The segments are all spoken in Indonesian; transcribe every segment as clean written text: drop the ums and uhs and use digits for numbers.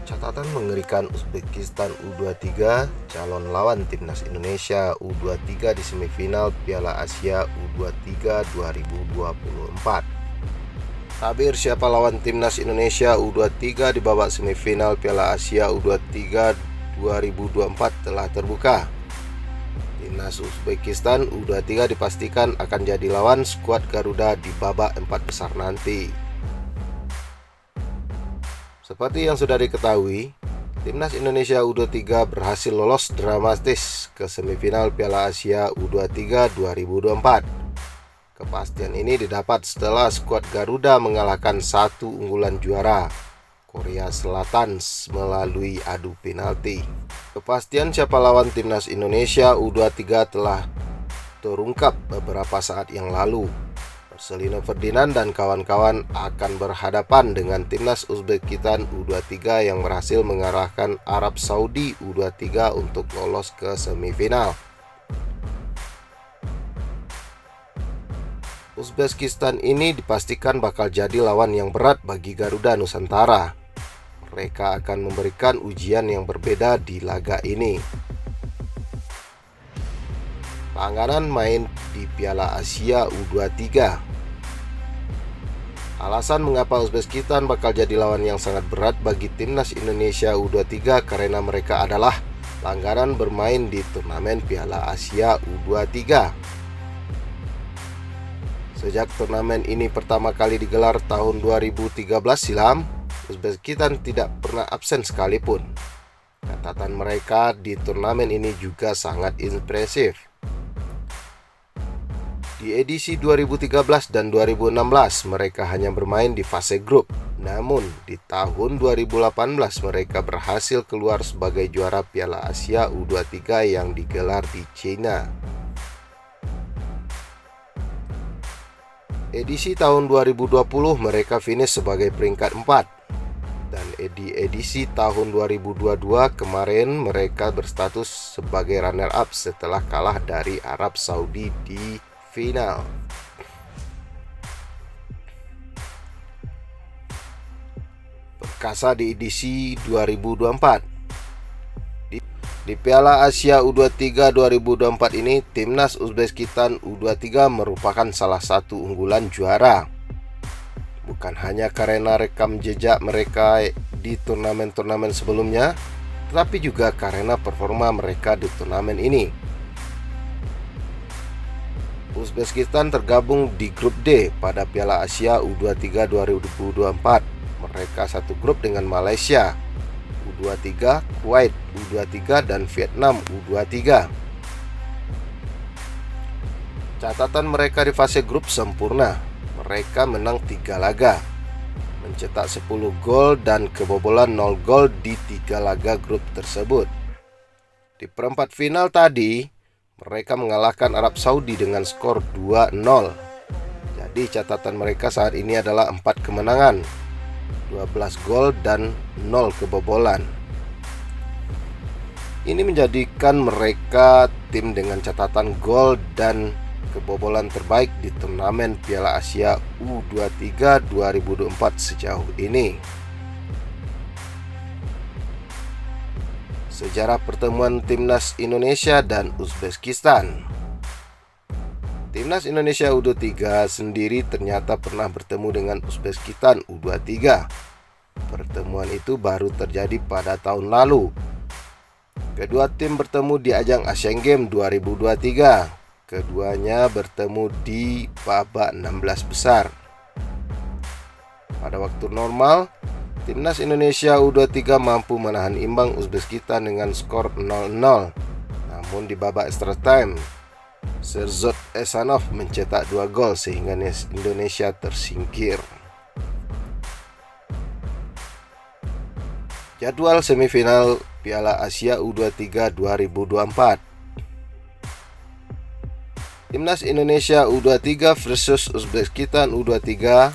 Catatan mengerikan, Uzbekistan U23 calon lawan timnas Indonesia U23 di semifinal Piala Asia U23 2024. Tabir siapa lawan timnas Indonesia U23 di babak semifinal Piala Asia U23 2024 telah terbuka. Timnas Uzbekistan U23 dipastikan akan jadi lawan skuad Garuda di babak 4 besar nanti. Seperti yang sudah diketahui, timnas Indonesia U23 berhasil lolos dramatis ke semifinal Piala Asia U23 2024. Kepastian ini didapat setelah skuad Garuda mengalahkan satu unggulan juara, Korea Selatan, melalui adu penalti. Kepastian siapa lawan timnas Indonesia U23 telah terungkap beberapa saat yang lalu. Marcelino Ferdinand dan kawan-kawan akan berhadapan dengan timnas Uzbekistan U23 yang berhasil mengalahkan Arab Saudi U23 untuk lolos ke semifinal. Uzbekistan ini dipastikan bakal jadi lawan yang berat bagi Garuda Nusantara. Mereka akan memberikan ujian yang berbeda di laga ini. Langganan main di Piala Asia U23. Alasan mengapa Uzbekistan bakal jadi lawan yang sangat berat bagi timnas Indonesia U23 karena mereka adalah langganan bermain di turnamen Piala Asia U23. Sejak turnamen ini pertama kali digelar tahun 2013 silam, Uzbekistan tidak pernah absen sekalipun. Catatan mereka di turnamen ini juga sangat impresif. Di edisi 2013 dan 2016 mereka hanya bermain di fase grup. Namun di tahun 2018 mereka berhasil keluar sebagai juara Piala Asia U23 yang digelar di China. Edisi tahun 2020 mereka finish sebagai peringkat 4. Dan di edisi tahun 2022 kemarin mereka berstatus sebagai runner up setelah kalah dari Arab Saudi di final. Perkasa di edisi 2024. Di Piala Asia U23 2024 ini, timnas Uzbekistan U23 merupakan salah satu unggulan juara. Bukan hanya karena rekam jejak mereka di turnamen-turnamen sebelumnya, tetapi juga karena performa mereka di turnamen ini. Uzbekistan tergabung di grup D pada Piala Asia U23 2024. Mereka satu grup dengan Malaysia U23, Kuwait U23, dan Vietnam U23. Catatan mereka di fase grup sempurna. Mereka menang 3 laga, mencetak 10 gol dan kebobolan 0 gol di 3 laga grup tersebut. Di perempat final tadi, mereka mengalahkan Arab Saudi dengan skor 2-0. Jadi catatan mereka saat ini adalah 4 kemenangan, 12 gol dan 0 kebobolan. Ini menjadikan mereka tim dengan catatan gol dan kebobolan terbaik di turnamen Piala Asia U23 2024 sejauh ini. Sejarah pertemuan timnas Indonesia dan Uzbekistan. Timnas Indonesia U23 sendiri ternyata pernah bertemu dengan Uzbekistan U23. Pertemuan itu baru terjadi pada tahun lalu. Kedua tim bertemu di ajang Asian Games 2023. Keduanya bertemu di babak 16 besar. Pada waktu normal, timnas Indonesia U23 mampu menahan imbang Uzbekistan dengan skor 0-0. Namun di babak extra time, Sherzod Esanov mencetak 2 gol sehingga Indonesia tersingkir. Jadwal semifinal Piala Asia U23 2024. Timnas Indonesia U23 versus Uzbekistan U23.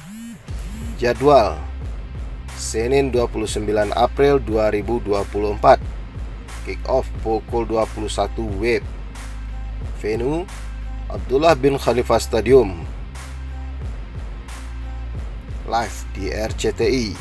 Jadwal Senin 29 April 2024. Kick off pukul 21 WIB. Venue Abdullah bin Khalifa Stadium. Live di RCTI.